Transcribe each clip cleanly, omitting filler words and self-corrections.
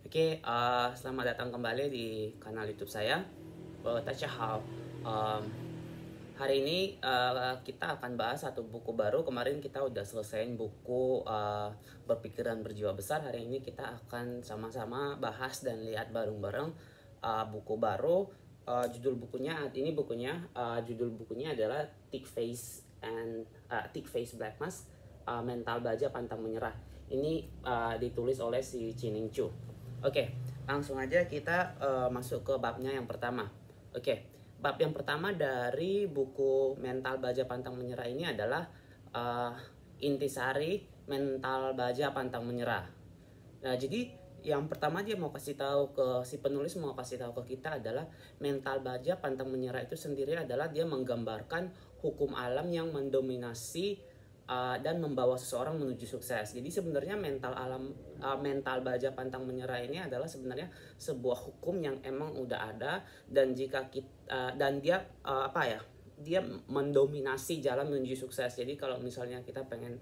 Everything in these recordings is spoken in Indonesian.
Oke, selamat datang kembali di kanal YouTube saya. Tachahao. Um, Hari ini kita akan bahas satu buku baru. Kemarin kita udah selesaiin buku Berpikir dan Berjiwa Besar. Hari ini kita akan sama-sama bahas dan lihat bareng-bareng buku baru. Judul bukunya adalah Thick Face Black Mask, Mental Baja Pantang Menyerah. Ini ditulis oleh si Chining Chu. Oke, langsung aja kita masuk ke babnya yang pertama. Oke, bab yang pertama dari buku Mental Baja Pantang Menyerah ini adalah intisari Mental Baja Pantang Menyerah. Nah, jadi yang pertama dia mau kasih tahu ke si penulis, mau kasih tahu ke kita adalah mental baja pantang menyerah itu sendiri adalah dia menggambarkan hukum alam yang mendominasi dan membawa seseorang menuju sukses. Jadi sebenarnya mental baja pantang menyerah ini adalah sebenarnya sebuah hukum yang emang udah ada, dan jika kita dan dia dia mendominasi jalan menuju sukses. Jadi kalau misalnya kita pengen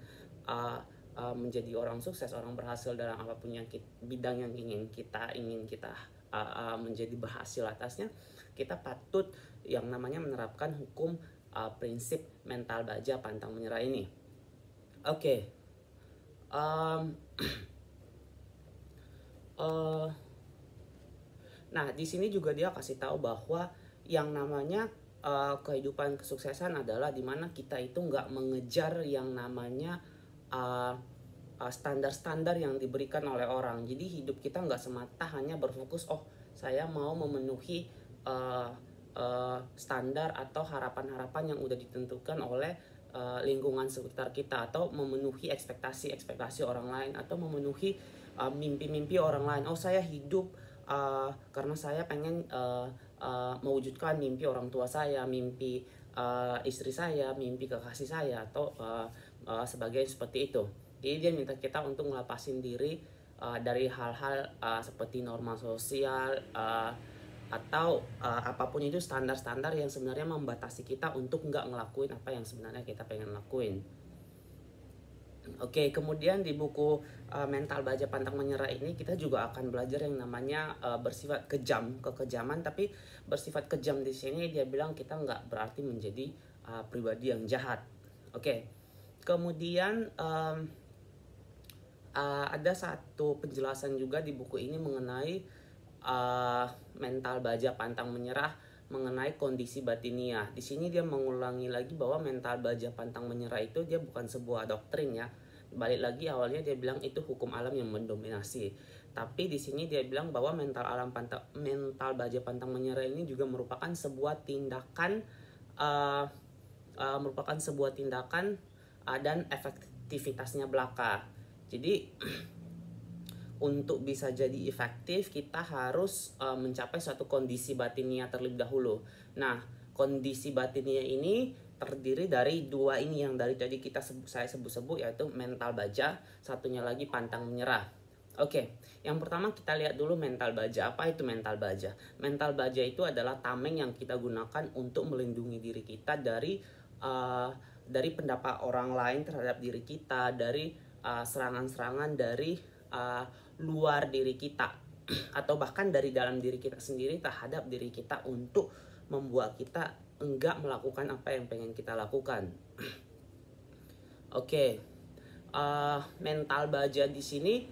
menjadi orang sukses, orang berhasil dalam apapun yang bidang yang ingin kita menjadi berhasil atasnya, kita patut yang namanya menerapkan hukum prinsip mental baja pantang menyerah ini. Oke. Nah, di sini juga dia kasih tahu bahwa yang namanya kehidupan kesuksesan adalah dimana kita itu nggak mengejar yang namanya standar-standar yang diberikan oleh orang. Jadi hidup kita nggak semata hanya berfokus, oh saya mau memenuhi standar atau harapan-harapan yang udah ditentukan oleh lingkungan sekitar kita, atau memenuhi ekspektasi orang lain, atau memenuhi mimpi-mimpi orang lain. Oh, saya hidup karena saya pengen mewujudkan mimpi orang tua saya, mimpi istri saya, mimpi kekasih saya, atau sebagai seperti itu. Jadi dia minta kita untuk ngelapasin diri dari hal-hal seperti norma sosial atau apapun itu, standar-standar yang sebenarnya membatasi kita untuk nggak ngelakuin apa yang sebenarnya kita pengen lakuin. Oke, kemudian di buku Mental Baja Pantang Menyerah ini kita juga akan belajar yang namanya bersifat kekejaman. Tapi bersifat kejam di sini dia bilang kita nggak berarti menjadi pribadi yang jahat. Oke, kemudian ada satu penjelasan juga di buku ini mengenai mental baja pantang menyerah, mengenai kondisi batiniah. Di sini dia mengulangi lagi bahwa mental baja pantang menyerah itu dia bukan sebuah doktrin ya. Balik lagi awalnya dia bilang itu hukum alam yang mendominasi. Tapi di sini dia bilang bahwa mental baja pantang menyerah ini juga merupakan sebuah tindakan dan efektivitasnya belaka. Jadi untuk bisa jadi efektif kita harus mencapai suatu kondisi batinia terlebih dahulu. Nah, kondisi batinia ini terdiri dari dua ini yang dari tadi saya sebut-sebut, yaitu mental baja, satunya lagi pantang menyerah. Oke, yang pertama kita lihat dulu mental baja. Apa itu mental baja? Mental baja itu adalah tameng yang kita gunakan untuk melindungi diri kita dari pendapat orang lain terhadap diri kita, dari serangan-serangan dari luar diri kita atau bahkan dari dalam diri kita sendiri terhadap diri kita, untuk membuat kita enggak melakukan apa yang pengen kita lakukan. Oke, mental baja di sini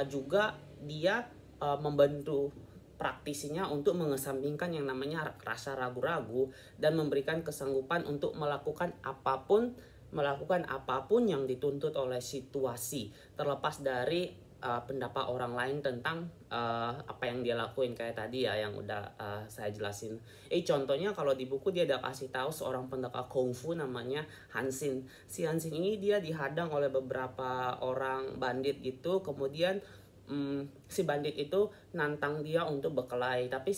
juga dia membantu praktisinya untuk mengesampingkan yang namanya rasa ragu-ragu dan memberikan kesanggupan untuk melakukan apapun yang dituntut oleh situasi, terlepas dari pendapat orang lain tentang apa yang dia lakuin. Kayak tadi ya yang udah saya jelasin. Contohnya kalau di buku dia ada kasih tahu seorang pendekar kungfu namanya Hansin. Si Hansin ini dia dihadang oleh beberapa orang bandit gitu. Kemudian si bandit itu nantang dia untuk berkelahi, tapi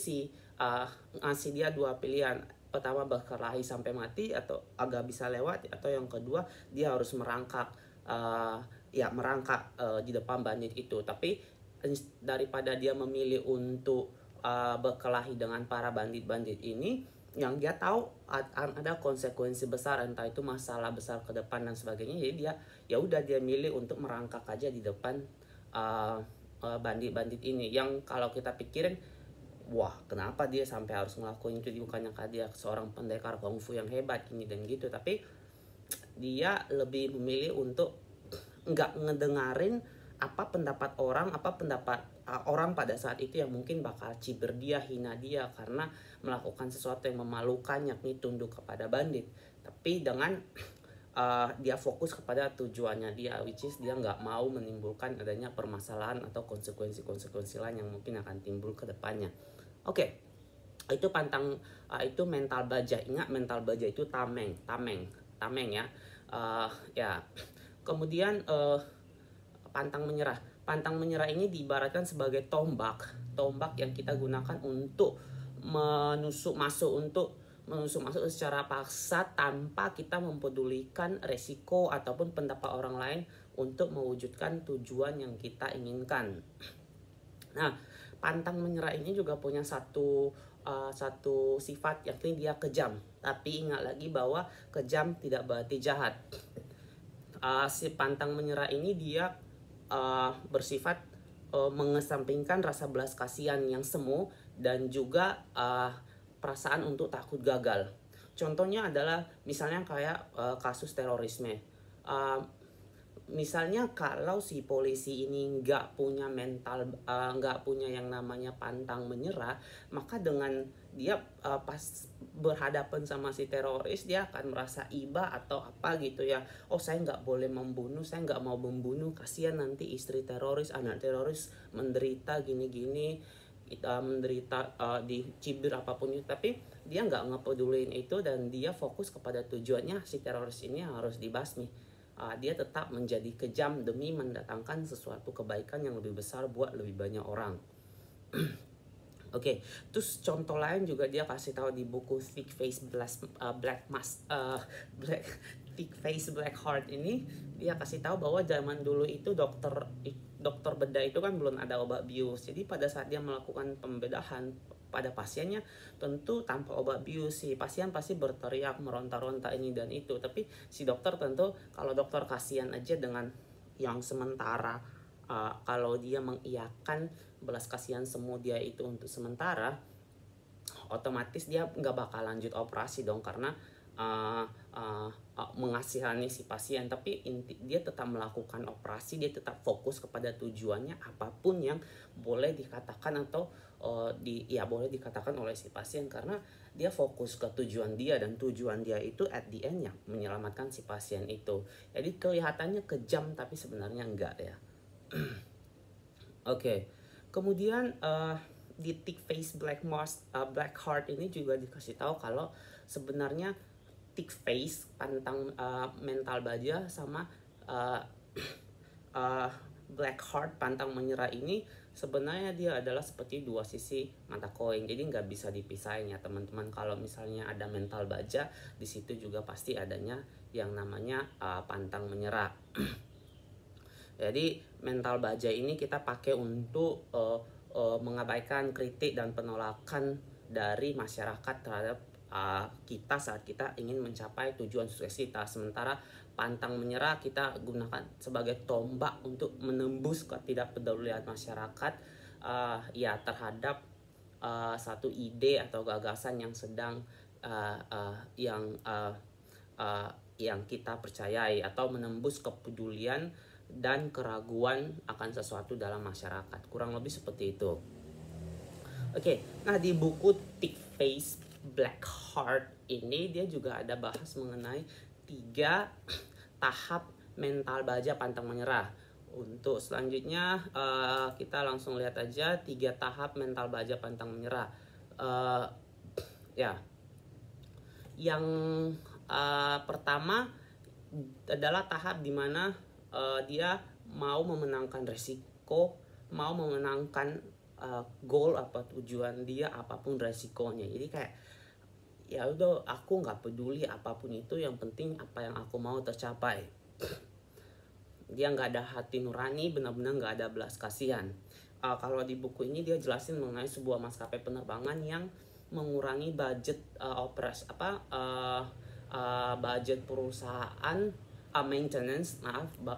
ngasih dia dua pilihan. Pertama, berkelahi sampai mati atau agak bisa lewat, atau yang kedua dia harus merangkak di depan bandit itu. Tapi daripada dia memilih untuk berkelahi dengan para bandit-bandit ini, yang dia tahu ada konsekuensi besar, entah itu masalah besar ke depan dan sebagainya. Jadi dia milih untuk merangkak aja di depan bandit-bandit ini yang kalau kita pikirin, wah kenapa dia sampai harus ngelakuin itu, bukannya dia seorang pendekar kungfu yang hebat ini dan gitu, tapi dia lebih memilih untuk nggak ngedengerin apa pendapat orang, orang pada saat itu yang mungkin bakal cibir dia, hina dia karena melakukan sesuatu yang memalukan, yakni tunduk kepada bandit. Tapi dengan dia fokus kepada tujuannya dia, which is dia nggak mau menimbulkan adanya permasalahan atau konsekuensi-konsekuensi lain yang mungkin akan timbul ke depannya. Oke. Itu itu mental baja. Ingat, mental baja itu tameng ya. Ya. Kemudian pantang menyerah ini diibaratkan sebagai tombak yang kita gunakan untuk menusuk masuk secara paksa tanpa kita mempedulikan resiko ataupun pendapat orang lain untuk mewujudkan tujuan yang kita inginkan. Nah, pantang menyerah ini juga punya satu sifat, yakni dia kejam. Tapi ingat lagi bahwa kejam tidak berarti jahat. Si pantang menyerah ini dia bersifat mengesampingkan rasa belas kasihan yang semu dan juga perasaan untuk takut gagal. Contohnya adalah misalnya kayak kasus terorisme. Misalnya kalau si polisi ini nggak punya mental, nggak punya yang namanya pantang menyerah, maka dengan dia pas berhadapan sama si teroris, dia akan merasa iba atau apa gitu ya. Oh, saya nggak boleh membunuh, saya nggak mau membunuh, kasihan nanti istri teroris, anak teroris menderita gini-gini, kita menderita dicibir apapun itu. Tapi dia nggak ngepeduliin itu dan dia fokus kepada tujuannya, si teroris ini harus dibasmi. Dia tetap menjadi kejam demi mendatangkan sesuatu kebaikan yang lebih besar buat lebih banyak orang. Oke, terus contoh lain juga dia kasih tahu di buku Thick Face Black Heart ini, dia kasih tahu bahwa zaman dulu itu dokter bedah itu kan belum ada obat bius. Jadi pada saat dia melakukan pembedahan pada pasiennya, tentu tanpa obat bius si pasien pasti berteriak, meronta-ronta ini dan itu. Tapi si dokter tentu, kalau dokter kasihan aja dengan yang sementara, kalau dia mengiyakan belas kasihan semu dia itu untuk sementara, otomatis dia nggak bakal lanjut operasi dong, karena mengasihani si pasien. Tapi dia tetap melakukan operasi, dia tetap fokus kepada tujuannya, apapun yang boleh dikatakan atau boleh dikatakan oleh si pasien, karena dia fokus ke tujuan dia, dan tujuan dia itu at the end yang menyelamatkan si pasien itu. Jadi kelihatannya kejam tapi sebenarnya enggak ya. Oke. Kemudian di Thick Face Black Heart ini juga dikasih tahu kalau sebenarnya thick face, pantang mental baja, sama black heart, pantang menyerah ini sebenarnya dia adalah seperti dua sisi mata koin. Jadi nggak bisa dipisahin ya teman-teman. Kalau misalnya ada mental baja, di situ juga pasti adanya yang namanya pantang menyerah. Jadi mental baja ini kita pakai untuk mengabaikan kritik dan penolakan dari masyarakat terhadap kita saat kita ingin mencapai tujuan sukses kita. Sementara pantang menyerah kita gunakan sebagai tombak untuk menembus ketidakpedulian masyarakat terhadap satu ide atau gagasan yang sedang yang kita percayai, atau menembus kepedulian dan keraguan akan sesuatu dalam masyarakat. Kurang lebih seperti itu. Oke, nah di buku Thick Face Black Heart ini dia juga ada bahas mengenai 3 tahap mental baja pantang menyerah. Untuk selanjutnya kita langsung lihat aja 3 tahap mental baja pantang menyerah. Yang pertama adalah tahap dimana dia mau memenangkan resiko, mau memenangkan goal apa tujuan dia, apapun resikonya. Jadi kayak ya udah, aku nggak peduli apapun itu, yang penting apa yang aku mau tercapai. Dia nggak ada hati nurani, benar-benar nggak ada belas kasihan. Kalau di buku ini dia jelasin mengenai sebuah maskapai penerbangan yang mengurangi budget budget perusahaan, maintenance,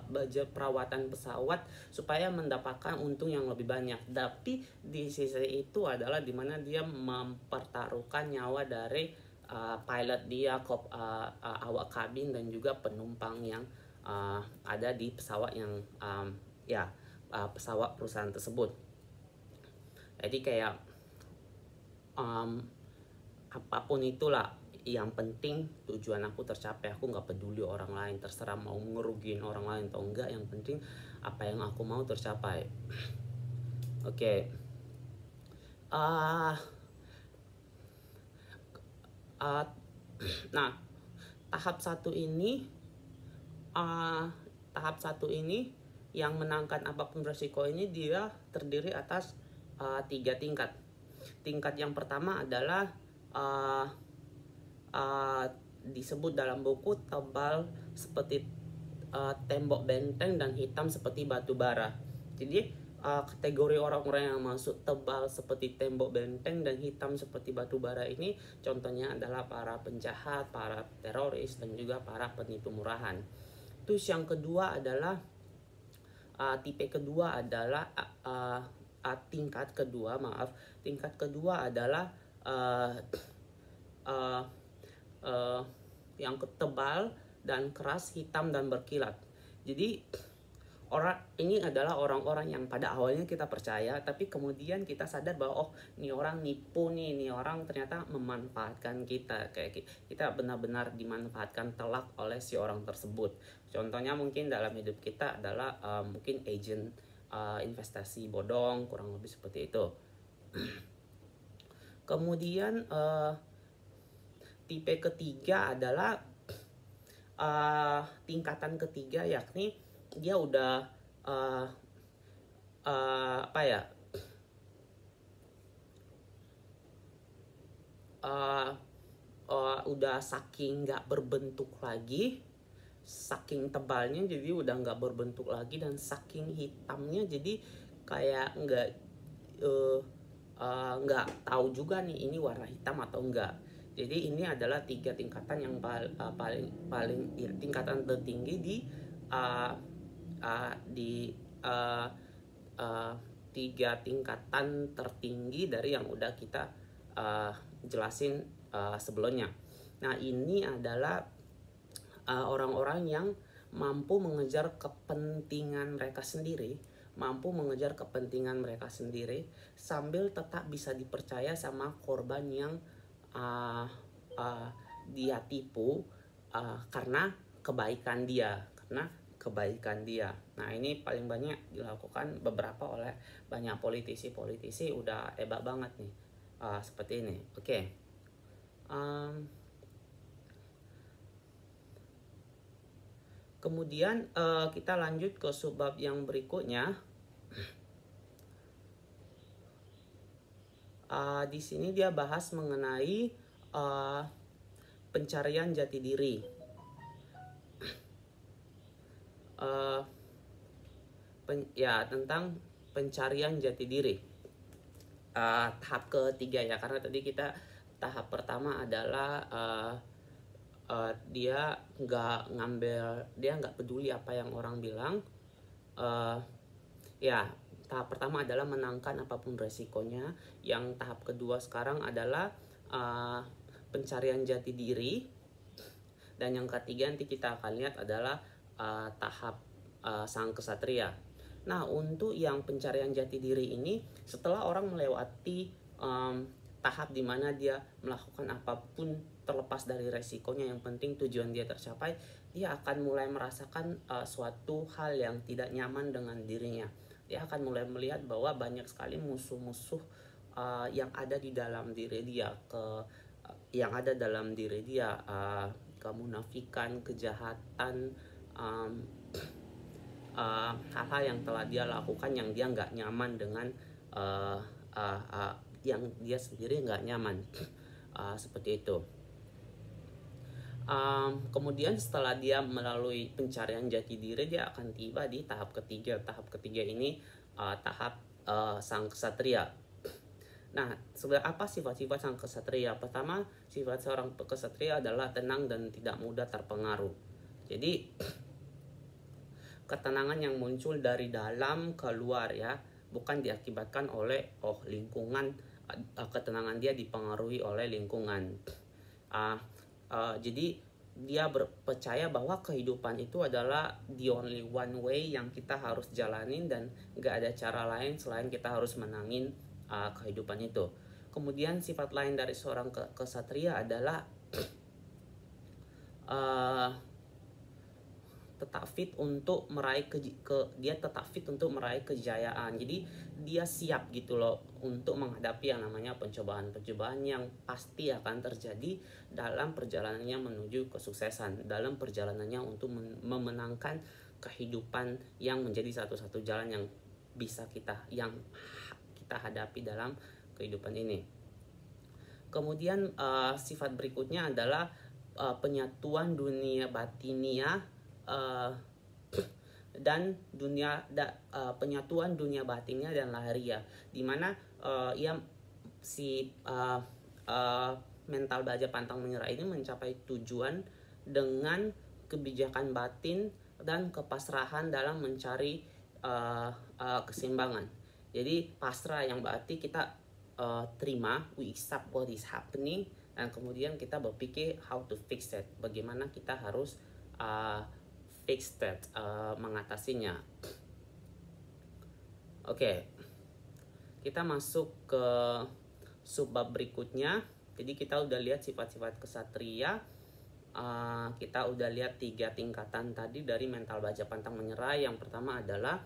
budget perawatan pesawat supaya mendapatkan untung yang lebih banyak. Tapi di sisi itu adalah dimana dia mempertaruhkan nyawa dari pilot dia, awak kabin dan juga penumpang yang ada di pesawat yang pesawat perusahaan tersebut. Jadi kayak apapun itulah, yang penting tujuan aku tercapai. Aku nggak peduli orang lain, terserah mau ngerugiin orang lain atau enggak, yang penting apa yang aku mau tercapai. Oke. Nah, tahap satu ini yang menangkan apapun resiko ini, dia terdiri atas 3 tingkat. Tingkat yang pertama adalah disebut dalam buku tebal seperti tembok benteng dan hitam seperti batu bara. Jadi kategori orang-orang yang masuk tebal seperti tembok benteng dan hitam seperti batu bara ini contohnya adalah para penjahat, para teroris, dan juga para penipu murahan. Terus yang kedua adalah tingkat kedua adalah yang tebal dan keras, hitam dan berkilat. Jadi orang ini adalah orang-orang yang pada awalnya kita percaya, tapi kemudian kita sadar bahwa ini orang nipu nih, ini orang ternyata memanfaatkan kita, kayak kita benar-benar dimanfaatkan telak oleh si orang tersebut. Contohnya mungkin dalam hidup kita adalah mungkin agent investasi bodong, kurang lebih seperti itu. Kemudian tipe ketiga adalah tingkatan ketiga, yakni dia udah udah saking nggak berbentuk lagi, saking tebalnya jadi udah nggak berbentuk lagi, dan saking hitamnya jadi kayak nggak tahu juga nih ini warna hitam atau enggak. Jadi ini adalah 3 tingkatan yang paling tingkatan tertinggi di 3 tingkatan tertinggi dari yang udah kita jelasin sebelumnya. Nah, ini adalah orang-orang yang mampu mengejar kepentingan mereka sendiri, sambil tetap bisa dipercaya sama korban yang dia tipu karena kebaikan dia. Nah, ini paling banyak dilakukan beberapa oleh banyak politisi udah hebat banget nih seperti ini. Oke. Kemudian kita lanjut ke subbab yang berikutnya. Di sini dia bahas mengenai pencarian jati diri. Tentang pencarian jati diri. Tahap ketiga ya, karena tadi kita tahap pertama adalah dia nggak peduli apa yang orang bilang. Tahap pertama adalah menangkan apapun resikonya. Yang tahap kedua sekarang adalah pencarian jati diri. Dan yang ketiga nanti kita akan lihat adalah tahap sang kesatria. Nah, untuk yang pencarian jati diri ini, setelah orang melewati tahap dimana dia melakukan apapun terlepas dari resikonya, yang penting tujuan dia tercapai, dia akan mulai merasakan suatu hal yang tidak nyaman dengan dirinya. Dia akan mulai melihat bahwa banyak sekali musuh-musuh yang ada di dalam diri dia, kemunafikan, kejahatan, hal-hal yang telah dia lakukan yang dia nggak nyaman dengan, yang dia sendiri nggak nyaman, seperti itu. Kemudian setelah dia melalui pencarian jati diri, dia akan tiba di tahap ketiga. Tahap ketiga ini tahap sang kesatria. Nah, sebenarnya apa sifat-sifat sang kesatria? Pertama, sifat seorang kesatria adalah tenang dan tidak mudah terpengaruh. Jadi ketenangan yang muncul dari dalam keluar ya, bukan diakibatkan oleh lingkungan. Ketenangan dia dipengaruhi oleh lingkungan. Jadi dia percaya bahwa kehidupan itu adalah the only one way yang kita harus jalanin, dan gak ada cara lain selain kita harus menangin kehidupan itu. Kemudian sifat lain dari seorang kesatria adalah tetap fit untuk meraih dia tetap fit untuk meraih kejayaan. Jadi dia siap gitu loh untuk menghadapi yang namanya pencobaan-pencobaan yang pasti akan terjadi dalam perjalanannya menuju kesuksesan, dalam perjalanannya untuk memenangkan kehidupan yang menjadi satu-satu jalan yang bisa kita hadapi dalam kehidupan ini. Kemudian sifat berikutnya adalah penyatuan dunia batinia dan penyatuan dunia batinnya dan lahiriah, dimana mental baja pantang menyerah ini mencapai tujuan dengan kebijakan batin dan kepasrahan dalam mencari keseimbangan. Jadi pasrah yang berarti kita terima, we accept what is happening, dan kemudian kita berpikir how to fix it, bagaimana kita harus fix that, mengatasinya. Oke, kita masuk ke subbab berikutnya. Jadi kita udah lihat sifat-sifat kesatria, kita udah lihat 3 tingkatan tadi dari mental baja pantang menyerah. Yang pertama adalah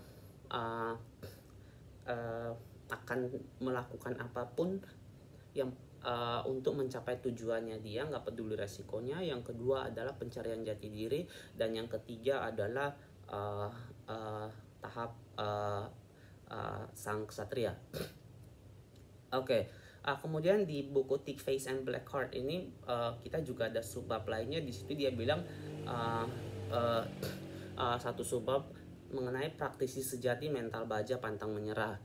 akan melakukan apapun yang untuk mencapai tujuannya, dia nggak peduli resikonya. Yang kedua adalah pencarian jati diri, dan yang ketiga adalah tahap sang ksatria. Oke. Kemudian di buku Thick Face and Black Heart ini kita juga ada subbab lainnya. Di situ dia bilang satu subbab mengenai praktisi sejati mental baja pantang menyerah.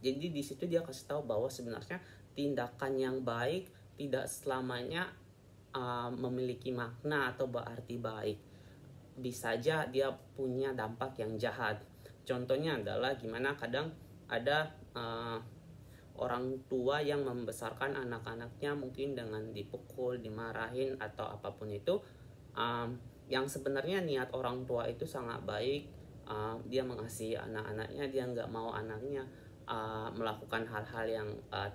Jadi di situ dia kasih tahu bahwa sebenarnya tindakan yang baik tidak selamanya memiliki makna atau berarti baik. Bisa aja dia punya dampak yang jahat. Contohnya adalah gimana kadang ada orang tua yang membesarkan anak-anaknya mungkin dengan dipukul, dimarahin, atau apapun itu, yang sebenarnya niat orang tua itu sangat baik. Dia mengasihi anak-anaknya, dia nggak mau anaknya melakukan hal-hal yang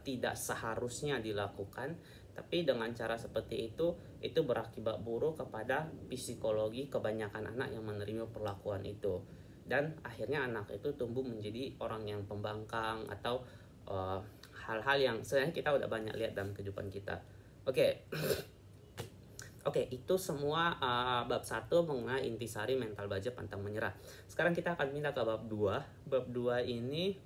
tidak seharusnya dilakukan, tapi dengan cara seperti itu berakibat buruk kepada psikologi kebanyakan anak yang menerima perlakuan itu, dan akhirnya anak itu tumbuh menjadi orang yang pembangkang atau hal-hal yang sebenarnya kita udah banyak lihat dalam kehidupan kita. Oke, itu semua bab 1 mengenai intisari mental baja pantang menyerah. Sekarang kita akan pindah ke bab 2. Bab 2 ini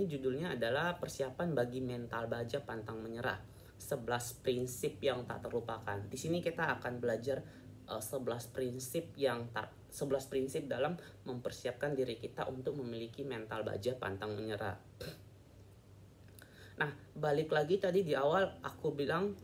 judulnya adalah persiapan bagi mental baja pantang menyerah. 11 prinsip yang tak terlupakan. Di sini kita akan belajar 11 prinsip dalam mempersiapkan diri kita untuk memiliki mental baja pantang menyerah. Nah, balik lagi tadi di awal aku bilang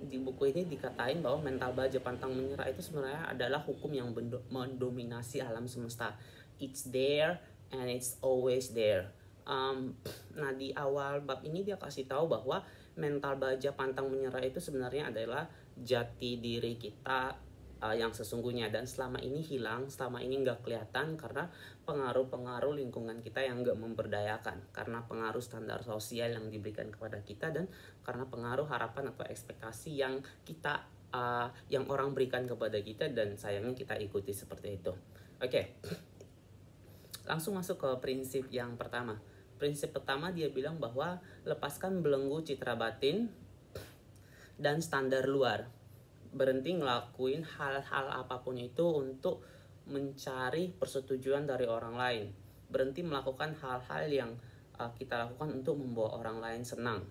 di buku ini dikatain bahwa mental baja pantang menyerah itu sebenarnya adalah hukum yang mendominasi alam semesta. It's there and it's always there. Nah, di awal bab ini dia kasih tahu bahwa mental baja pantang menyerah itu sebenarnya adalah jati diri kita yang sesungguhnya, dan selama ini hilang, selama ini nggak kelihatan karena pengaruh-pengaruh lingkungan kita yang nggak memberdayakan, karena pengaruh standar sosial yang diberikan kepada kita, dan karena pengaruh harapan atau ekspektasi yang yang orang berikan kepada kita, dan sayangnya kita ikuti seperti itu. Oke. Langsung masuk ke prinsip yang pertama. Prinsip pertama dia bilang bahwa lepaskan belenggu citra batin dan standar luar. Berhenti ngelakuin hal-hal apapun itu untuk mencari persetujuan dari orang lain. Berhenti melakukan hal-hal yang kita lakukan untuk membawa orang lain senang.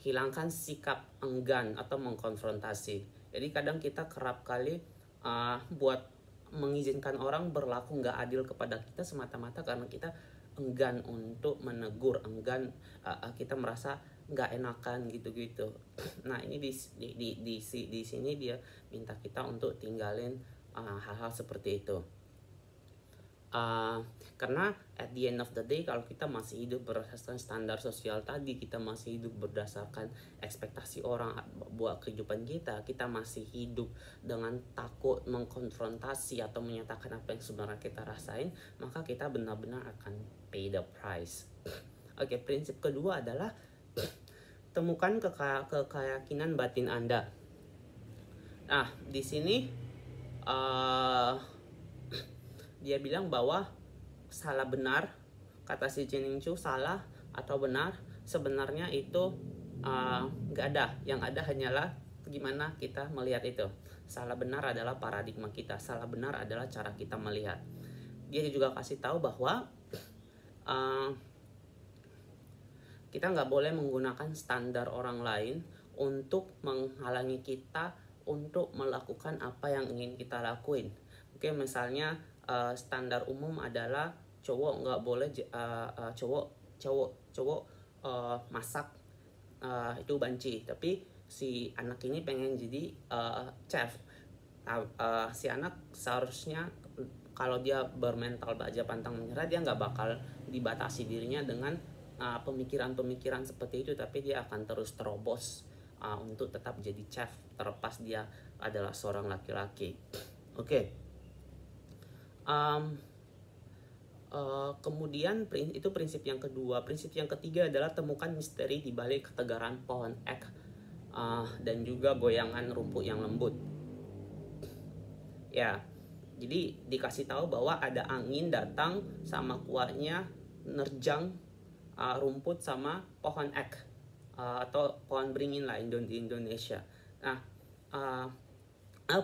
Hilangkan sikap enggan atau mengkonfrontasi. Jadi kadang kita kerap kali buat mengizinkan orang berlaku nggak adil kepada kita semata-mata karena kita enggan untuk menegur, enggan kita merasa nggak enakan gitu-gitu. Nah, ini di sini dia minta kita untuk tinggalin hal-hal seperti itu. Karena at the end of the day, kalau kita masih hidup berdasarkan standar sosial tadi, kita masih hidup berdasarkan ekspektasi orang buat kehidupan kita, kita masih hidup dengan takut mengkonfrontasi atau menyatakan apa yang sebenarnya kita rasain, maka kita benar-benar akan pay the price. Oke, prinsip kedua adalah temukan keyakinan batin Anda. Nah, di sini dia bilang bahwa salah benar, kata si Jening Chu, salah atau benar sebenarnya itu nggak ada. Yang ada hanyalah gimana kita melihat itu. Salah benar adalah paradigma kita, salah benar adalah cara kita melihat. Dia juga kasih tahu bahwa kita nggak boleh menggunakan standar orang lain untuk menghalangi kita untuk melakukan apa yang ingin kita lakuin. Oke, misalnya standar umum adalah cowok nggak boleh cowok masak itu banci, tapi si anak ini pengen jadi chef. Si anak seharusnya kalau dia bermental baja pantang menyerah, dia nggak bakal dibatasi dirinya dengan pemikiran-pemikiran seperti itu, tapi dia akan terus terobos untuk tetap jadi chef terlepas dia adalah seorang laki-laki. Oke. Kemudian itu prinsip yang kedua. Prinsip yang ketiga adalah temukan misteri di balik ketegaran pohon ek dan juga goyangan rumput yang lembut. Ya, jadi dikasih tahu bahwa ada angin datang sama kuatnya nerjang rumput sama pohon ek atau pohon beringin lah di Indonesia. Nah,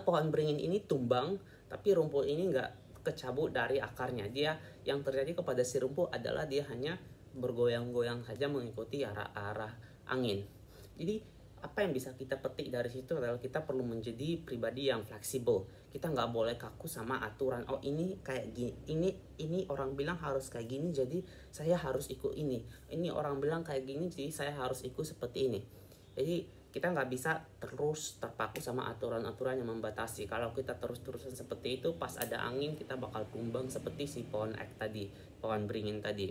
pohon beringin ini tumbang, tapi rumput ini nggak kecabut dari akarnya. Dia yang terjadi kepada si rumput adalah dia hanya bergoyang-goyang saja mengikuti arah angin. Jadi apa yang bisa kita petik dari situ adalah kita perlu menjadi pribadi yang fleksibel. Kita nggak boleh kaku sama aturan. Oh, ini kayak gini, ini orang bilang harus kayak gini, jadi saya harus ikut ini. Ini orang bilang kayak gini, jadi saya harus ikut seperti ini. Jadi kita nggak bisa terus terpaku sama aturan-aturan yang membatasi. Kalau kita terus-terusan seperti itu, pas ada angin kita bakal tumbang seperti si pohon ek tadi, pohon beringin tadi.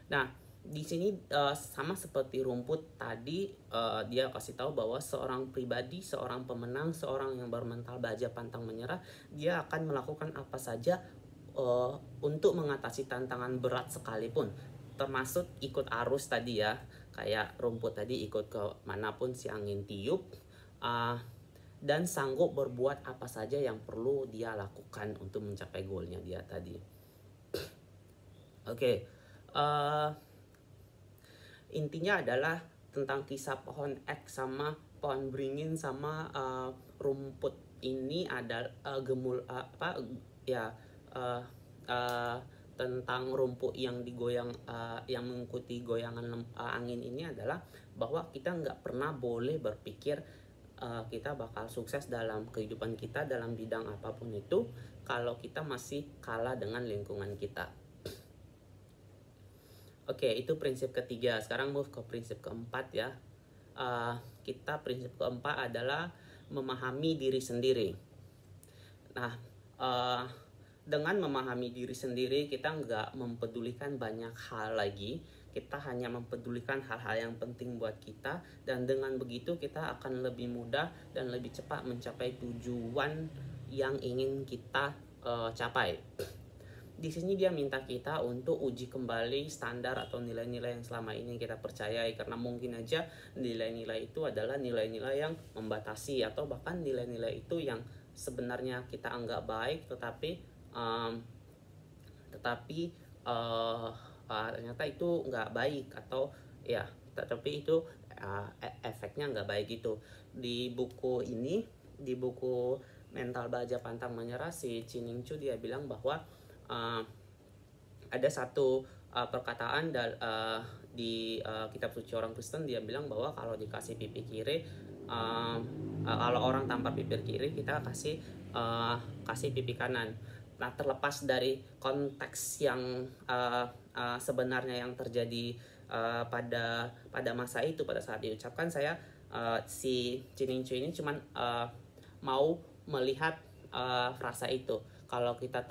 Nah, di sini sama seperti rumput tadi, dia kasih tahu bahwa seorang pribadi, seorang pemenang, seorang yang bermental baja pantang menyerah, dia akan melakukan apa saja untuk mengatasi tantangan berat sekalipun, termasuk ikut arus tadi ya, kayak rumput tadi ikut ke manapun si angin tiup, dan sanggup berbuat apa saja yang perlu dia lakukan untuk mencapai goalnya dia tadi. Oke. Intinya adalah tentang kisah pohon ek sama pohon beringin sama rumput ini ada tentang rumput yang digoyang yang mengikuti goyangan angin ini adalah bahwa kita nggak pernah boleh berpikir kita bakal sukses dalam kehidupan kita dalam bidang apapun itu kalau kita masih kalah dengan lingkungan kita. Oke, itu prinsip ketiga. Sekarang move ke prinsip keempat ya. Prinsip keempat adalah memahami diri sendiri. Nah, dengan memahami diri sendiri, kita nggak mempedulikan banyak hal lagi. Kita hanya mempedulikan hal-hal yang penting buat kita. Dan dengan begitu kita akan lebih mudah dan lebih cepat mencapai tujuan yang ingin kita capai. Di sini dia minta kita untuk uji kembali standar atau nilai-nilai yang selama ini kita percayai, karena mungkin aja nilai-nilai itu adalah nilai-nilai yang membatasi atau bahkan nilai-nilai itu yang sebenarnya kita anggap baik tetapi ternyata itu nggak baik, atau ya tetapi itu efeknya nggak baik gitu. Di buku ini, di buku Mental Baja Pantang Menyerah, si Jening Chu dia bilang bahwa ada satu perkataan di kitab suci orang Kristen. Dia bilang bahwa kalau dikasih pipi kiri, kalau orang tampar pipi kiri, kita kasih pipi kanan. Nah, terlepas dari konteks yang sebenarnya yang terjadi pada masa itu, pada saat diucapkan, si Jening Chu ini cuman mau melihat frasa itu. Kalau kita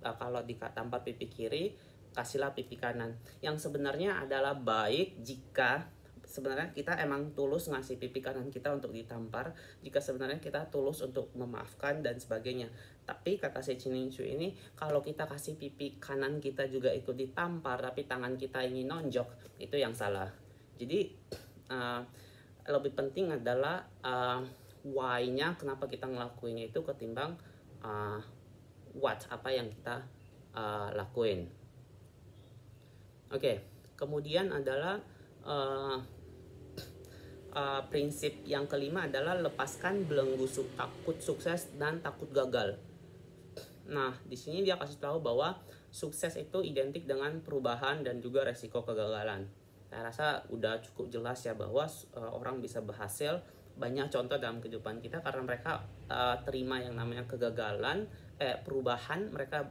kalau ditampar pipi kiri, kasihlah pipi kanan. Yang sebenarnya adalah baik jika sebenarnya kita emang tulus ngasih pipi kanan kita untuk ditampar, jika sebenarnya kita tulus untuk memaafkan dan sebagainya. Tapi kata si Chiningshu ini, kalau kita kasih pipi kanan kita juga ikut ditampar tapi tangan kita ingin nonjok, itu yang salah. Jadi lebih penting adalah why-nya kenapa kita ngelakuin itu ketimbang apa yang kita lakuin. Oke, kemudian adalah prinsip yang kelima adalah lepaskan belenggu takut sukses dan takut gagal. Nah, di sini dia kasih tahu bahwa sukses itu identik dengan perubahan dan juga resiko kegagalan. Saya rasa udah cukup jelas ya bahwa orang bisa berhasil, banyak contoh dalam kehidupan kita karena mereka terima yang namanya kegagalan, perubahan, mereka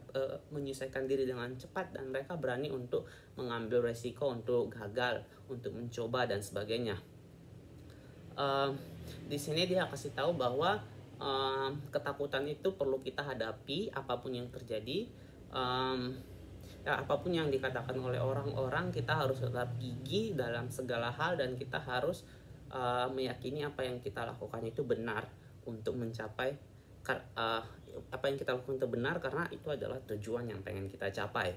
menyesuaikan diri dengan cepat dan mereka berani untuk mengambil resiko untuk gagal, untuk mencoba dan sebagainya. Di sini dia kasih tahu bahwa ketakutan itu perlu kita hadapi apapun yang terjadi. Apapun yang dikatakan oleh orang-orang, kita harus tetap gigih dalam segala hal dan kita harus meyakini apa yang kita lakukan itu benar untuk mencapai apa yang kita lakukan itu benar karena itu adalah tujuan yang pengen kita capai.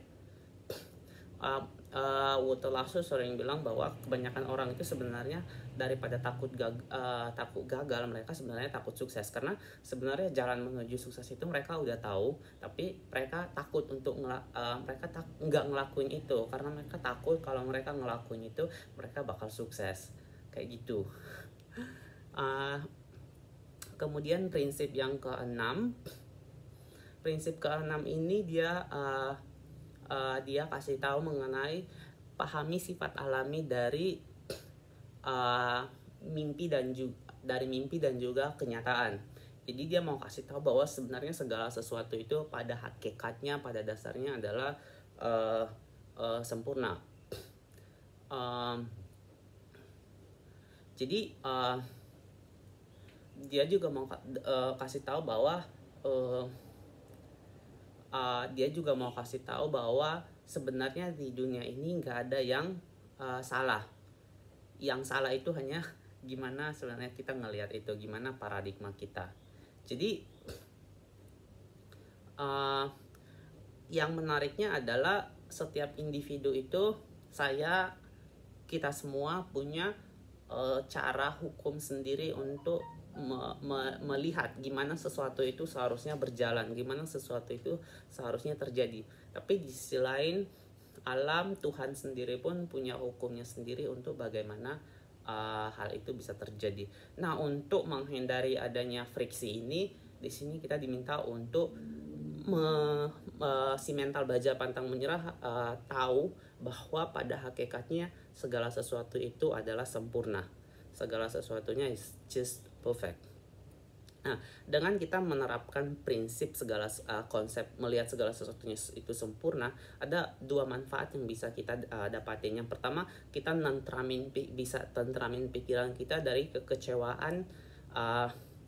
Walter Lasso sering bilang bahwa kebanyakan orang itu sebenarnya daripada takut gagal, mereka sebenarnya takut sukses, karena sebenarnya jalan menuju sukses itu mereka udah tahu, tapi mereka takut untuk nggak ngelakuin itu karena mereka takut kalau mereka ngelakuin itu mereka bakal sukses kayak gitu. Kemudian prinsip yang keenam ini dia kasih tahu mengenai pahami sifat alami dari mimpi dan juga kenyataan. Jadi dia mau kasih tahu bahwa sebenarnya segala sesuatu itu pada hakikatnya, pada dasarnya adalah sempurna. Jadi dia juga mau kasih tahu bahwa sebenarnya di dunia ini nggak ada yang salah. Yang salah itu hanya gimana sebenarnya kita ngelihat itu, gimana paradigma kita. Jadi yang menariknya adalah setiap individu itu, kita semua punya cara hukum sendiri untuk melihat gimana sesuatu itu seharusnya berjalan, gimana sesuatu itu seharusnya terjadi. Tapi di sisi lain, alam, Tuhan sendiri pun punya hukumnya sendiri untuk bagaimana hal itu bisa terjadi. Nah, untuk menghindari adanya friksi ini, di sini kita diminta untuk si mental baja pantang menyerah tahu bahwa pada hakikatnya segala sesuatu itu adalah sempurna. Segala sesuatunya is just perfect. Nah, dengan kita menerapkan prinsip konsep melihat segala sesuatunya itu sempurna, ada dua manfaat yang bisa kita dapatin. Yang pertama, kita bisa tentramin pikiran kita dari kekecewaan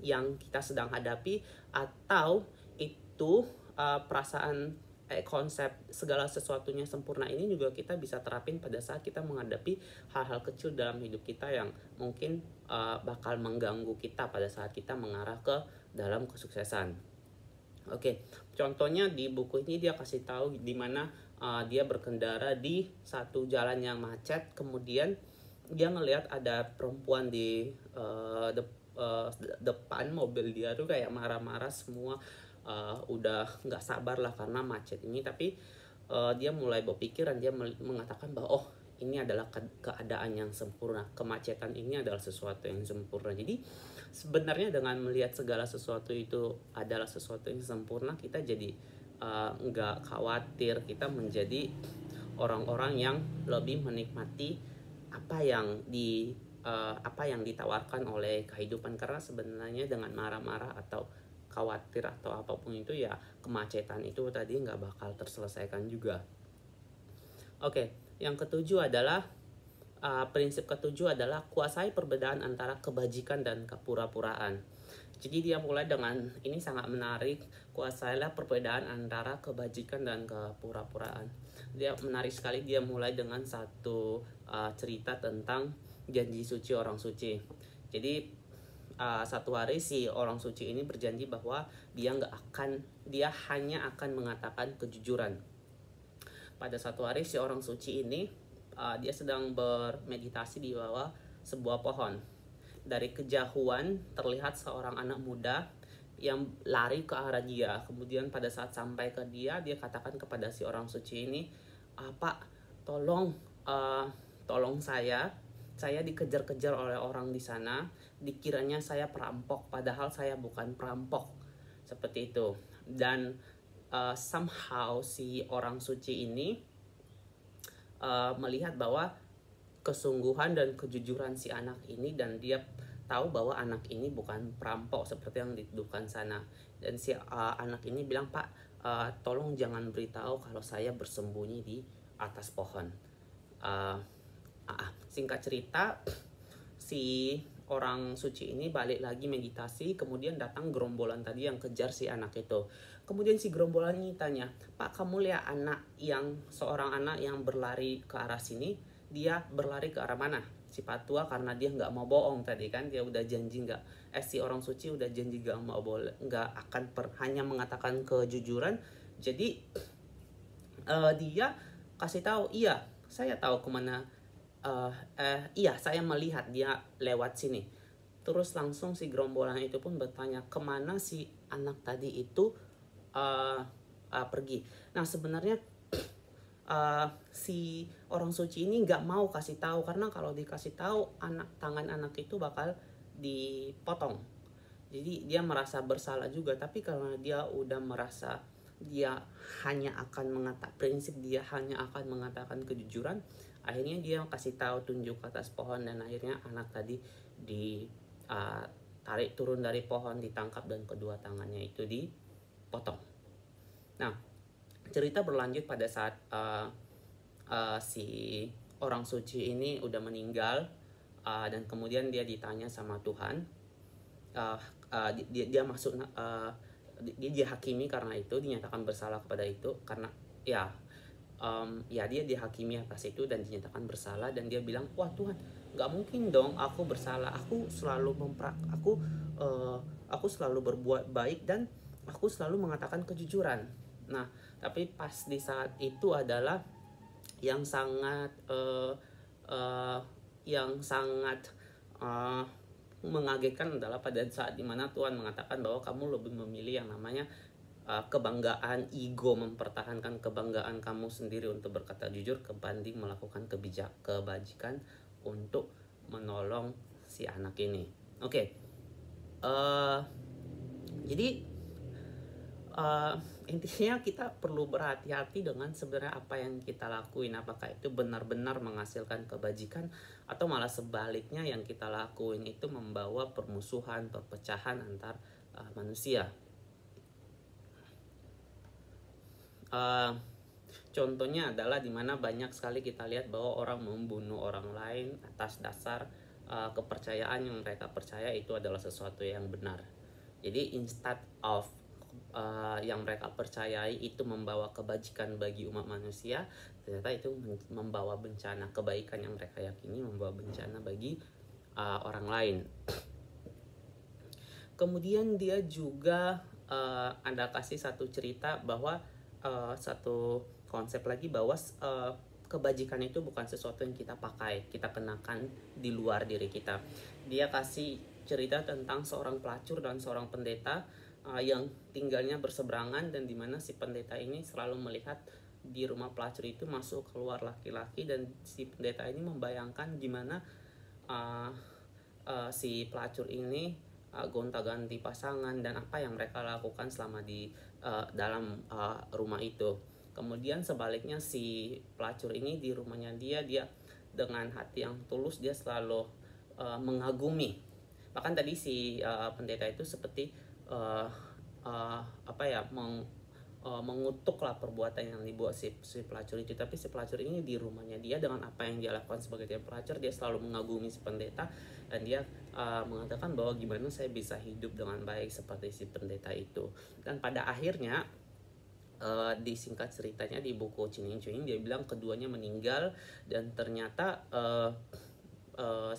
yang kita sedang hadapi, atau itu perasaan konsep segala sesuatunya sempurna ini juga kita bisa terapin pada saat kita menghadapi hal-hal kecil dalam hidup kita yang mungkin bakal mengganggu kita pada saat kita mengarah ke dalam kesuksesan. Oke, contohnya di buku ini dia kasih tahu di mana dia berkendara di satu jalan yang macet, kemudian dia ngelihat ada perempuan di depan mobil dia tuh kayak marah-marah semua. Udah nggak sabar lah karena macet ini, tapi dia mulai berpikir dan dia mengatakan bahwa ini adalah keadaan yang sempurna, kemacetan ini adalah sesuatu yang sempurna. Jadi sebenarnya dengan melihat segala sesuatu itu adalah sesuatu yang sempurna, kita jadi nggak khawatir, kita menjadi orang-orang yang lebih menikmati apa yang ditawarkan oleh kehidupan, karena sebenarnya dengan marah-marah atau khawatir atau apapun itu ya kemacetan itu tadi nggak bakal terselesaikan juga. Oke, yang ketujuh adalah prinsip ketujuh adalah kuasai perbedaan antara kebajikan dan kepura-puraan. Jadi dia mulai dengan ini sangat menarik, kuasailah perbedaan antara kebajikan dan kepura-puraan. Dia menarik sekali, dia mulai dengan satu cerita tentang janji suci orang suci. Jadi satu hari si orang suci ini berjanji bahwa dia hanya akan mengatakan kejujuran. Pada satu hari si orang suci ini dia sedang bermeditasi di bawah sebuah pohon. Dari kejauhan terlihat seorang anak muda yang lari ke arah dia. Kemudian pada saat sampai ke dia katakan kepada si orang suci ini, Pak, tolong saya dikejar-kejar oleh orang di sana, dikiranya saya perampok, padahal saya bukan perampok. Seperti itu. Dan somehow si orang suci ini melihat bahwa kesungguhan dan kejujuran si anak ini, dan dia tahu bahwa anak ini bukan perampok seperti yang dituduhkan sana. Dan si anak ini bilang, Pak, tolong jangan beritahu kalau saya bersembunyi di atas pohon. Singkat cerita, si orang suci ini balik lagi meditasi, kemudian datang gerombolan tadi yang kejar si anak itu. Kemudian si gerombolan ini tanya, Pak, kamu lihat seorang anak yang berlari ke arah sini, dia berlari ke arah mana? Si Patua karena dia nggak mau bohong tadi kan, dia udah janji si orang suci udah janji nggak akan hanya mengatakan kejujuran. Jadi dia kasih tahu, iya saya tahu kemana, iya saya melihat dia lewat sini. Terus langsung si gerombolan itu pun bertanya kemana si anak tadi itu pergi. Nah sebenarnya si orang suci ini nggak mau kasih tahu, karena kalau dikasih tahu tangan anak itu bakal dipotong. Jadi dia merasa bersalah juga, tapi karena dia udah merasa dia hanya akan prinsip dia hanya akan mengatakan kejujuran, akhirnya dia kasih tahu, tunjuk ke atas pohon, dan akhirnya anak tadi ditarik turun dari pohon, ditangkap, dan kedua tangannya itu dipotong. Nah, cerita berlanjut pada saat si orang suci ini udah meninggal, dan kemudian dia ditanya sama Tuhan, dia masuk, dia dihakimi karena itu, dinyatakan bersalah kepada itu karena dia dihakimi atas itu dan dinyatakan bersalah. Dan dia bilang, wah Tuhan, nggak mungkin dong aku bersalah, aku selalu berbuat baik dan aku selalu mengatakan kejujuran. Nah, tapi pas di saat itu adalah yang sangat mengagetkan adalah pada saat dimana Tuhan mengatakan bahwa kamu lebih memilih yang namanya kebanggaan, ego, mempertahankan kebanggaan kamu sendiri untuk berkata jujur kebanding melakukan kebajikan untuk menolong si anak ini. Oke. Jadi intinya kita perlu berhati-hati dengan sebenarnya apa yang kita lakuin, apakah itu benar-benar menghasilkan kebajikan atau malah sebaliknya yang kita lakuin itu membawa permusuhan, perpecahan antar manusia. Contohnya adalah dimana banyak sekali kita lihat bahwa orang membunuh orang lain atas dasar kepercayaan yang mereka percaya itu adalah sesuatu yang benar. Jadi instead of yang mereka percayai itu membawa kebajikan bagi umat manusia, ternyata itu membawa bencana. Kebaikan yang mereka yakini membawa bencana bagi orang lain. Kemudian dia juga ada kasih satu cerita bahwa satu konsep lagi bahwa kebajikan itu bukan sesuatu yang kita pakai, kita kenakan di luar diri kita. Dia kasih cerita tentang seorang pelacur dan seorang pendeta yang tinggalnya berseberangan, dan dimana si pendeta ini selalu melihat di rumah pelacur itu masuk keluar laki-laki, dan si pendeta ini membayangkan gimana si pelacur ini gonta-ganti pasangan dan apa yang mereka lakukan selama di dalam rumah itu. Kemudian sebaliknya si pelacur ini di rumahnya dia dengan hati yang tulus dia selalu mengagumi. Bahkan tadi si pendeta itu seperti mengutuklah perbuatan yang dibuat si pelacur itu. Tapi si pelacur ini di rumahnya dia, dengan apa yang dia lakukan sebagai dia pelacur, dia selalu mengagumi si pendeta, dan dia mengatakan bahwa gimana saya bisa hidup dengan baik seperti si pendeta itu. Dan pada akhirnya di singkat ceritanya di buku Cining Cuing dia bilang keduanya meninggal, dan ternyata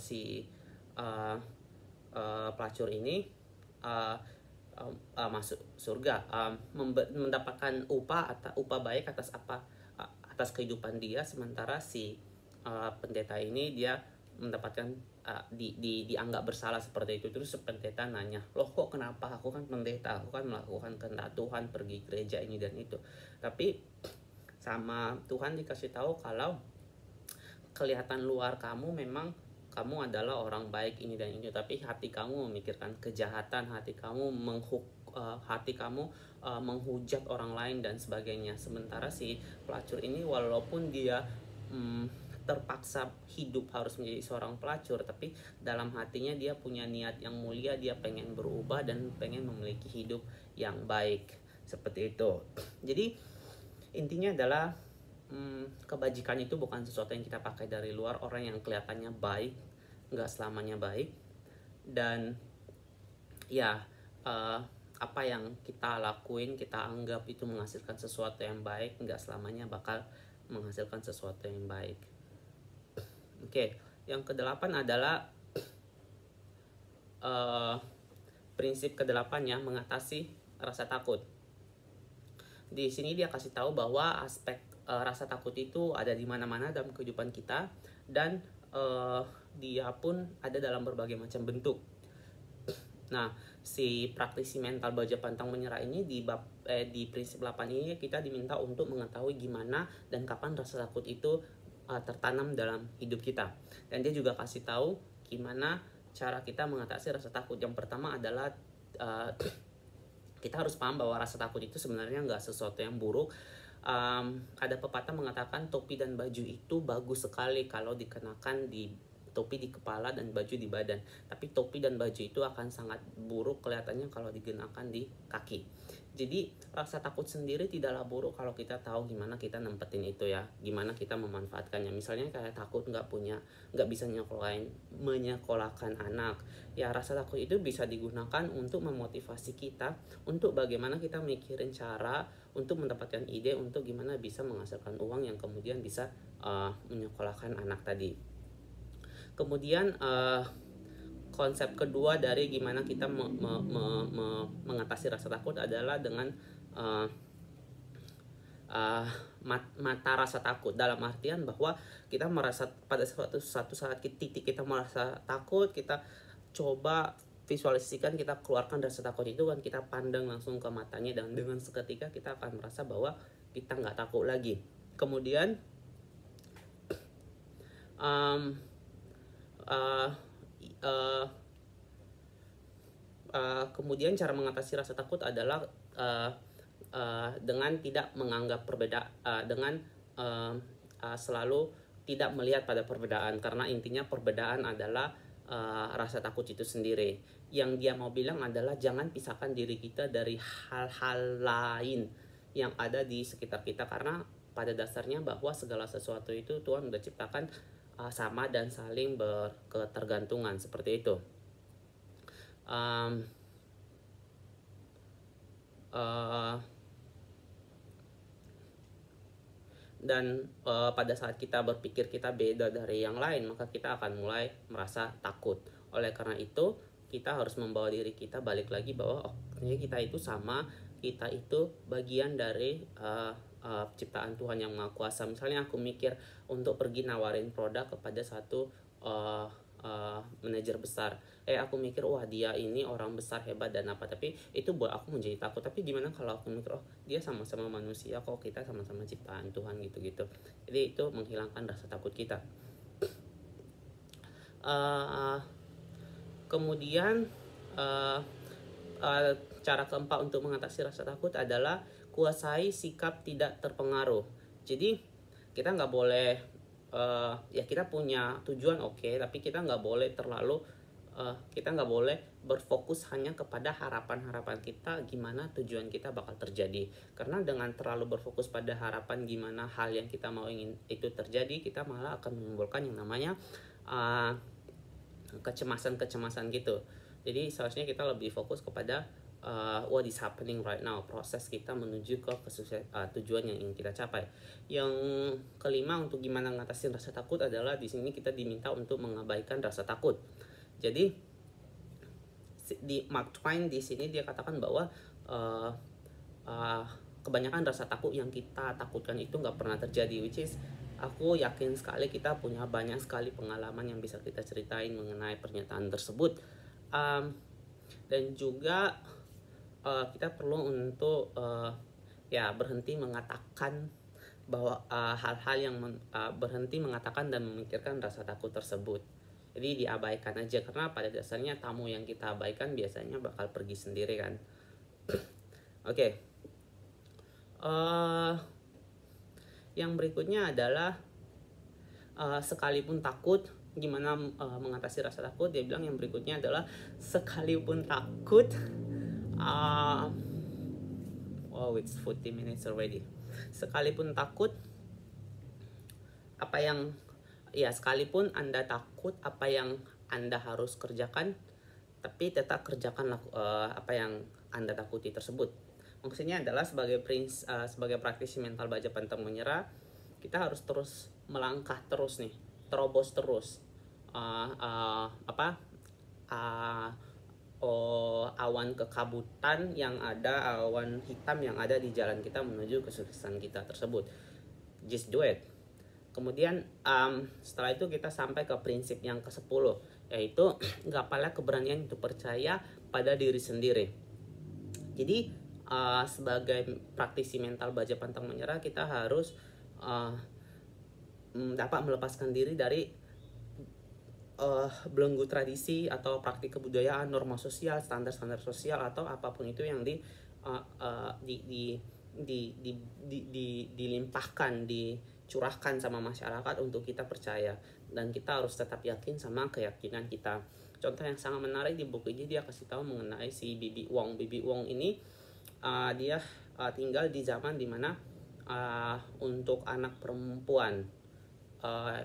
si pelacur ini masuk surga, mendapatkan upah baik atas kehidupan dia, sementara si pendeta ini dia mendapatkan dianggap bersalah seperti itu. Terus pendeta nanya, loh kok kenapa, aku kan pendeta, aku kan melakukan kehendak Tuhan, pergi gereja ini dan itu. Tapi sama Tuhan dikasih tahu kalau kelihatan luar kamu memang kamu adalah orang baik ini dan itu, tapi hati kamu memikirkan kejahatan, hati kamu menghujat orang lain dan sebagainya. Sementara si pelacur ini walaupun dia terpaksa hidup harus menjadi seorang pelacur, tapi dalam hatinya dia punya niat yang mulia, dia pengen berubah dan pengen memiliki hidup yang baik seperti itu. Jadi intinya adalah kebajikan itu bukan sesuatu yang kita pakai dari luar. Orang yang kelihatannya baik nggak selamanya baik, dan ya apa yang kita lakuin, kita anggap itu menghasilkan sesuatu yang baik, nggak selamanya bakal menghasilkan sesuatu yang baik. Oke, yang kedelapan adalah prinsip kedelapannya mengatasi rasa takut. Di sini dia kasih tahu bahwa aspek rasa takut itu ada di mana-mana dalam kehidupan kita, dan dia pun ada dalam berbagai macam bentuk. Nah, si praktisi mental baja pantang menyerah ini di prinsip 8 ini kita diminta untuk mengetahui gimana dan kapan rasa takut itu tertanam dalam hidup kita. Dan dia juga kasih tahu gimana cara kita mengatasi rasa takut. Yang pertama adalah kita harus paham bahwa rasa takut itu sebenarnya nggak sesuatu yang buruk. Ada pepatah mengatakan topi dan baju itu bagus sekali kalau dikenakan topi di kepala dan baju di badan, tapi topi dan baju itu akan sangat buruk kelihatannya kalau dikenakan di kaki. Jadi rasa takut sendiri tidaklah buruk kalau kita tahu gimana kita nempetin itu ya, gimana kita memanfaatkannya. Misalnya kayak takut nggak bisa menyekolahkan anak, ya rasa takut itu bisa digunakan untuk memotivasi kita untuk bagaimana kita mikirin cara untuk mendapatkan ide untuk gimana bisa menghasilkan uang yang kemudian bisa menyekolahkan anak tadi. Kemudian konsep kedua dari gimana kita mengatasi rasa takut adalah dengan mata rasa takut, dalam artian bahwa kita merasa pada satu saat titik kita merasa takut, kita coba visualisasikan, kita keluarkan rasa takut itu kan, kita pandang langsung ke matanya, dan dengan seketika kita akan merasa bahwa kita nggak takut lagi. Kemudian kemudian cara mengatasi rasa takut adalah dengan tidak menganggap dengan selalu tidak melihat pada perbedaan, karena intinya perbedaan adalah rasa takut itu sendiri. Yang dia mau bilang adalah jangan pisahkan diri kita dari hal-hal lain yang ada di sekitar kita, karena pada dasarnya bahwa segala sesuatu itu Tuhan sudah ciptakan sama dan saling berketergantungan seperti itu. Dan pada saat kita berpikir kita beda dari yang lain, maka kita akan mulai merasa takut. Oleh karena itu kita harus membawa diri kita balik lagi bahwa kita itu sama, kita itu bagian dari ciptaan Tuhan yang Maha Kuasa. Misalnya aku mikir untuk pergi nawarin produk kepada satu manajer besar, aku mikir wah dia ini orang besar hebat dan apa, tapi itu buat aku menjadi takut. Tapi gimana kalau aku mikir dia sama-sama manusia kok, kita sama-sama ciptaan Tuhan gitu-gitu. Jadi itu menghilangkan rasa takut kita. Kemudian cara keempat untuk mengatasi rasa takut adalah kuasai sikap tidak terpengaruh. Jadi kita nggak boleh ya kita punya tujuan tapi kita nggak boleh terlalu kita nggak boleh berfokus hanya kepada harapan-harapan kita gimana tujuan kita bakal terjadi, karena dengan terlalu berfokus pada harapan gimana hal yang kita mau ingin itu terjadi, kita malah akan menimbulkan yang namanya kecemasan-kecemasan gitu. Jadi seharusnya kita lebih fokus kepada what is happening right now, proses kita menuju ke tujuan yang ingin kita capai. Yang kelima, untuk gimana ngatasin rasa takut adalah di sini kita diminta untuk mengabaikan rasa takut. Jadi di Mark Twain di sini dia katakan bahwa kebanyakan rasa takut yang kita takutkan itu nggak pernah terjadi, which is aku yakin sekali kita punya banyak sekali pengalaman yang bisa kita ceritain mengenai pernyataan tersebut. Dan juga kita perlu untuk ya berhenti mengatakan bahwa hal-hal yang berhenti mengatakan dan memikirkan rasa takut tersebut. Jadi diabaikan aja, karena pada dasarnya tamu yang kita abaikan biasanya bakal pergi sendiri kan. Oke. Yang berikutnya adalah sekalipun takut, gimana mengatasi rasa takut. Dia bilang yang berikutnya adalah sekalipun takut, it's 40 minutes already. Sekalipun takut, sekalipun Anda takut apa yang Anda harus kerjakan, tapi tetap kerjakanlah apa yang Anda takuti tersebut. Maksudnya adalah sebagai praktisi mental baja pantang menyerah, kita harus terus melangkah terus nih, terobos terus awan kekabutan yang ada, awan hitam yang ada di jalan kita menuju kesuksesan kita tersebut. Just do it. Kemudian setelah itu kita sampai ke prinsip yang ke-10, yaitu gapailah keberanian untuk percaya pada diri sendiri. Jadi sebagai praktisi mental baja pantang menyerah, kita harus dapat melepaskan diri dari belenggu tradisi atau praktik kebudayaan, norma sosial, standar-standar sosial, atau apapun itu yang dilimpahkan, dicurahkan sama masyarakat untuk kita percaya, dan kita harus tetap yakin sama keyakinan kita. Contoh yang sangat menarik di buku ini, dia kasih tahu mengenai si Bibi Wong. Bibi Wong ini dia tinggal di zaman dimana untuk anak perempuan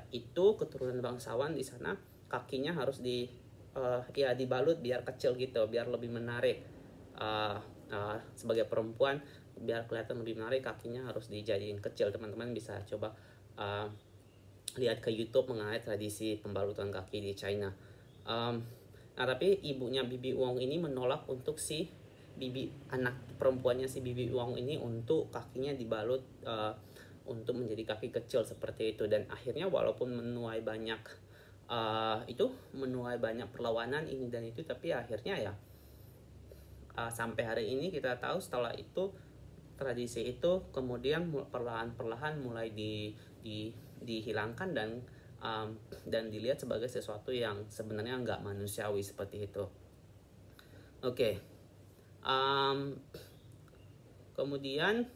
itu keturunan bangsawan di sana, kakinya harus dibalut biar kecil gitu, biar lebih menarik. Sebagai perempuan biar kelihatan lebih menarik, kakinya harus dijadiin kecil. Teman-teman bisa coba lihat ke YouTube mengenai tradisi pembalutan kaki di China. Nah, tapi ibunya Bibi Wong ini menolak untuk anak perempuannya si Bibi Wong ini untuk kakinya dibalut untuk menjadi kaki kecil seperti itu. Dan akhirnya walaupun menuai banyak perlawanan ini dan itu, tapi akhirnya ya sampai hari ini kita tahu setelah itu tradisi itu kemudian perlahan-perlahan mulai dihilangkan dan dilihat sebagai sesuatu yang sebenarnya nggak manusiawi seperti itu. Oke. Kemudian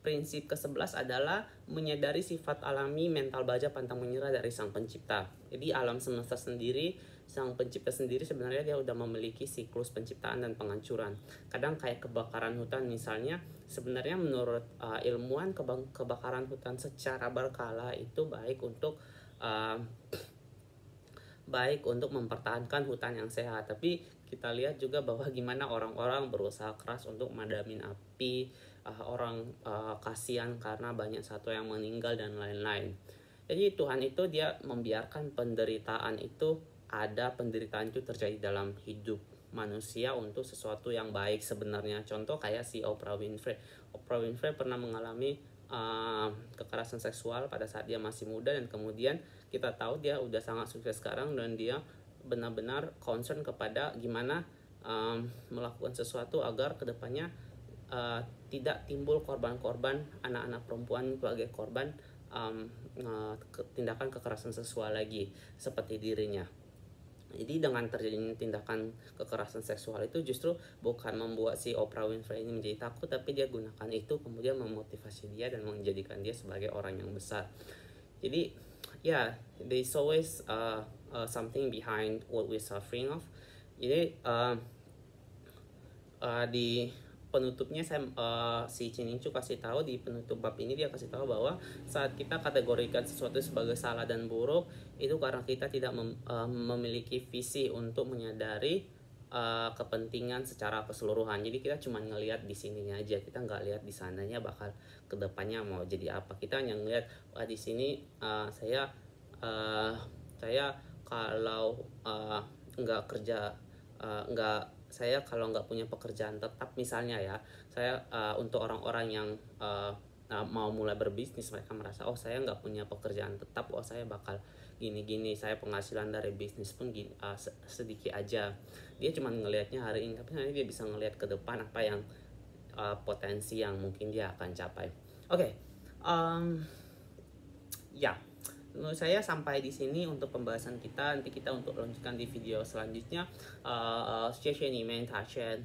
prinsip ke-11 adalah menyadari sifat alami mental baja pantang menyerah dari sang pencipta. Jadi alam semesta sendiri, sang pencipta sendiri sebenarnya dia udah memiliki siklus penciptaan dan penghancuran. Kadang kayak kebakaran hutan misalnya, sebenarnya menurut ilmuwan kebakaran hutan secara berkala itu baik untuk mempertahankan hutan yang sehat. Tapi kita lihat juga bahwa gimana orang-orang berusaha keras untuk madamin api, orang kasihan karena banyak satwa yang meninggal dan lain-lain. Jadi Tuhan itu dia membiarkan penderitaan itu terjadi dalam hidup manusia untuk sesuatu yang baik sebenarnya. Contoh kayak si Oprah Winfrey. Oprah Winfrey pernah mengalami kekerasan seksual pada saat dia masih muda, dan kemudian kita tahu dia udah sangat sukses sekarang, dan dia benar-benar concern kepada gimana melakukan sesuatu agar kedepannya tidak timbul korban-korban anak-anak perempuan sebagai korban tindakan kekerasan seksual lagi seperti dirinya. Jadi dengan terjadinya tindakan kekerasan seksual itu justru bukan membuat si Oprah Winfrey ini menjadi takut, tapi dia gunakan itu kemudian memotivasi dia dan menjadikan dia sebagai orang yang besar. Jadi there's always something behind what we're suffering of. Jadi di penutupnya si Chininchu kasih tahu di penutup bab ini, dia kasih tahu bahwa saat kita kategorikan sesuatu sebagai salah dan buruk itu karena kita tidak memiliki visi untuk menyadari kepentingan secara keseluruhan. Jadi kita cuma ngelihat di sininya aja, kita nggak lihat di sananya bakal kedepannya mau jadi apa. Kita hanya ngelihat di sini saya kalau nggak kerja saya kalau nggak punya pekerjaan tetap misalnya ya, saya untuk orang-orang yang mau mulai berbisnis, mereka merasa oh saya nggak punya pekerjaan tetap, oh saya bakal gini-gini, saya penghasilan dari bisnis pun sedikit aja. Dia cuma ngelihatnya hari ini, tapi nanti dia bisa ngelihat ke depan apa yang potensi yang mungkin dia akan capai. Oke. Ya, menurut saya sampai di sini untuk pembahasan kita. Nanti kita untuk lanjutkan di video selanjutnya. 谢谢你们，塔轩。